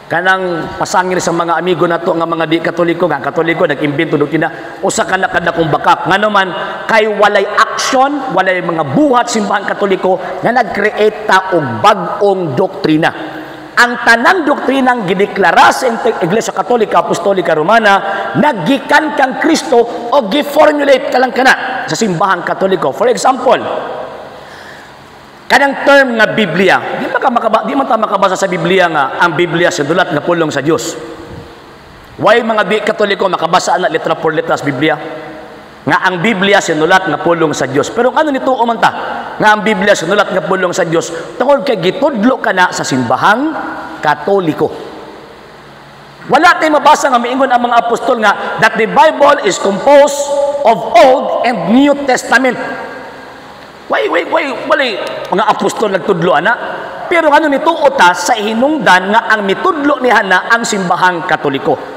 kanang pasangir sa mga amigo nato nga mga di katoliko nga katoliko nag-imbento doktrina usa ka na kada kong bakap ngano man kay walay action walay mga buhat simbahan katoliko nga nag-create ta og bag-ong doktrina. Ang tanang doktrinang gideklara sa Iglesia Katolika Apostolika Romana naggikan kang Kristo o gi-formulate ka lang kana sa simbahan katoliko. For example, kanang term nga Biblia, di man ta makabasa sa Biblia nga ang Biblia sinulat nga pulong sa Dios. Why mga di katoliko makabasa na letra por letra sa Biblia? Nga ang Biblia sinulat nga pulong sa Dios. Pero ano nito man ta? Nga ang Biblia sinulat nga pulong sa Dios tungod kay gitudlo kana sa simbahang katoliko. Wala tayong mabasa nga miingon ang mga apostol nga that the Bible is composed of Old and New Testament. Why, mga apostol nagtudlo ana. Pero ano nito uta sa hinungdan nga ang mitudlo niya na ang simbahang katoliko.